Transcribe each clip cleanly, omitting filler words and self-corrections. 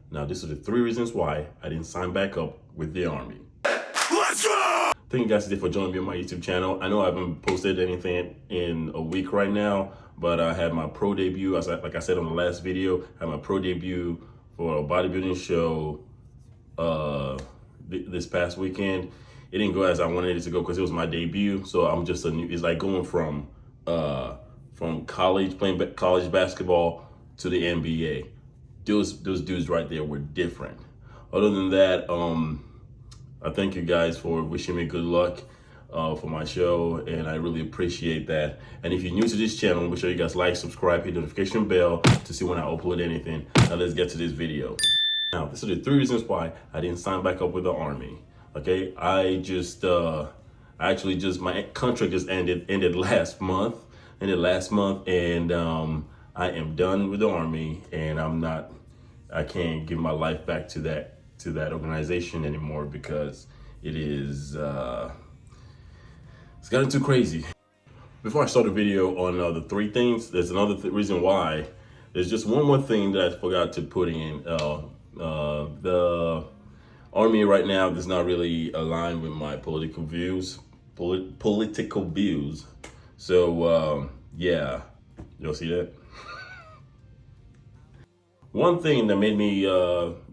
Now, this are the 3 reasons why I didn't sign back up with the Army. Let's go! Thank you guys today for joining me on my YouTube channel. I know I haven't posted anything in a week right now, but I had my pro debut. Like I said on the last video, I had my pro debut for a bodybuilding show this past weekend. It didn't go as I wanted it to go because it was my debut. So I'm just it's like going from college, playing college basketball to the NBA. Those dudes right there were different. Other than that, I thank you guys for wishing me good luck for my show, and I really appreciate that. And if you're new to this channel, make sure you guys like, subscribe, hit the notification bell to see when I upload anything. Now let's get to this video. Now, these are the 3 reasons why I didn't sign back up with the Army. Okay, my contract just ended last month, and I am done with the Army, and I can't give my life back to that organization anymore because it's gotten too crazy. Before I start the video on the 3 things, there's another reason why. There's just one more thing that I forgot to put in. The Army right now does not really align with my political views. So yeah, you'll see that. One thing that made me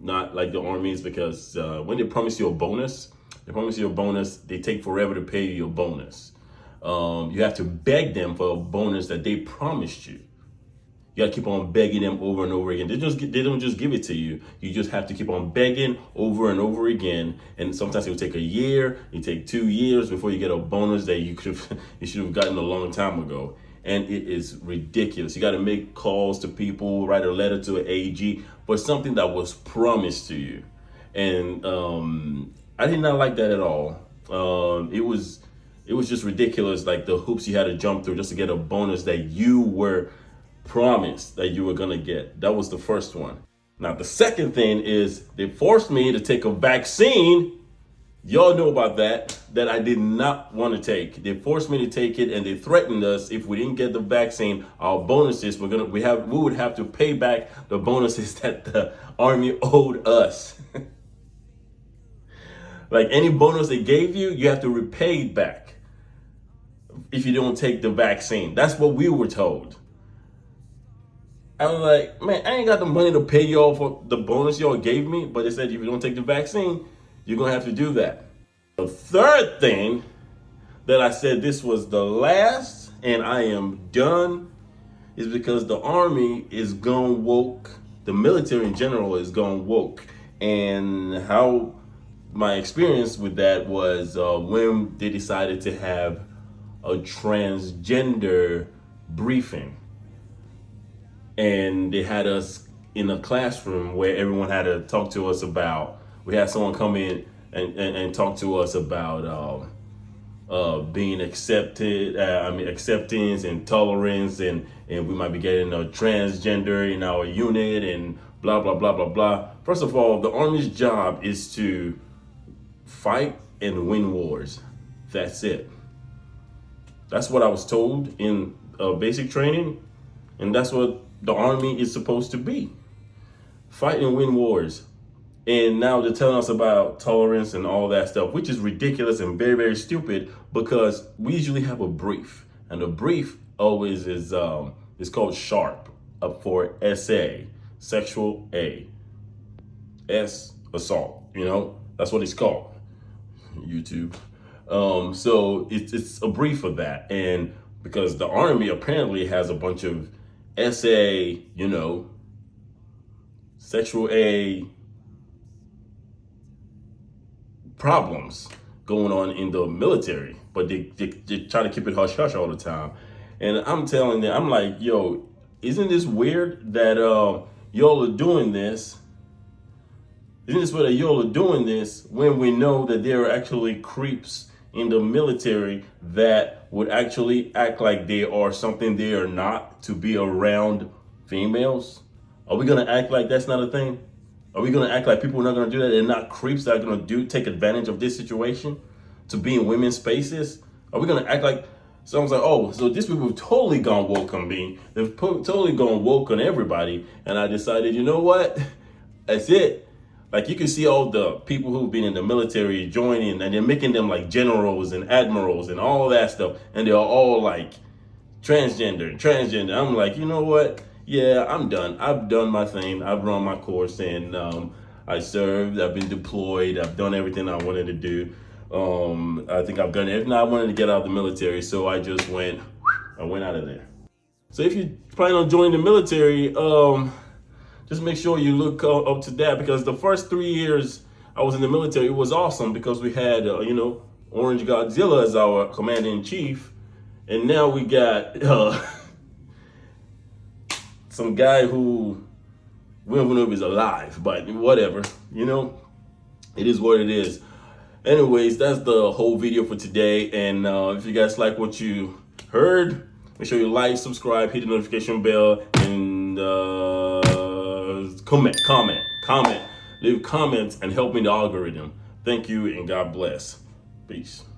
not like the Army is because when they promise you a bonus, they take forever to pay you your bonus. You have to beg them for a bonus that they promised you. You gotta keep on begging them over and over again. They don't just give it to you. You just have to keep on begging over and over again. And sometimes it will take a year, it take 2 years before you get a bonus that you should have gotten a long time ago. And it is ridiculous. You got to make calls to people, write a letter to an AG for something that was promised to you. And I did not like that at all. It was just ridiculous, like the hoops you had to jump through just to get a bonus that you were promised that you were gonna get. That was the first one. Now the second thing is they forced me to take a vaccine. Y'all know about that I did not want to take. They forced me to take it, and they threatened us if we didn't get the vaccine, our bonuses we would have to pay back the bonuses that the Army owed us. Like any bonus they gave you, you have to repay it back if you don't take the vaccine. That's what we were told. I was like, man, I ain't got the money to pay y'all for the bonus y'all gave me, but they said if you don't take the vaccine, you're gonna have to do that. The third thing that I said this was the last and I am done is because the Army is gone woke. The military in general is gone woke. And how my experience with that was when they decided to have a transgender briefing. And they had us in a classroom where everyone had to talk to us about, we had someone come in and talk to us about being acceptance and tolerance, and we might be getting a transgender in our unit and blah, blah, blah, blah, blah. First of all, the Army's job is to fight and win wars. That's it. That's what I was told in basic training, and that's what the Army is supposed to be. Fight and win wars. And now they're telling us about tolerance and all that stuff, which is ridiculous and very, very stupid, because we usually have a brief. And the brief always is called SHARP, up for SA, sexual A. S, assault, that's what it's called. YouTube. So it's a brief for that. And because the Army apparently has a bunch of SA, sexual A problems going on in the military, but they try to keep it hush hush all the time. And I'm telling them, I'm like, yo, isn't this weird that y'all are doing this? Isn't this weird that y'all are doing this when we know that there are actually creeps in the military that would actually act like they are something they are not to be around females? Are we gonna act like that's not a thing? Are we gonna act like people are not gonna do that? They're not creeps that are gonna take advantage of this situation to be in women's spaces? Are we gonna act like, so I was like, oh, so these people have totally gone woke on me. They've totally gone woke on everybody. And I decided, you know what? That's it. Like you can see all the people who've been in the military joining, and they're making them like generals and admirals and all that stuff, and they're all like transgender. I'm like, you know what? Yeah, I'm done. I've done my thing. I've run my course, and I served. I've been deployed. I've done everything I wanted to do. I think I've done everything I wanted to get out of the military. So I just went. I went out of there. So if you plan on joining the military, just make sure you look up to that, because the first 3 years I was in the military, it was awesome because we had, Orange Godzilla as our commander in chief. And now we got some guy who we don't even know if he's alive, but whatever, it is what it is. Anyways, that's the whole video for today. And if you guys like what you heard, make sure you like, subscribe, hit the notification bell, and comment, leave comments, and help me the algorithm. Thank you, and God bless. Peace.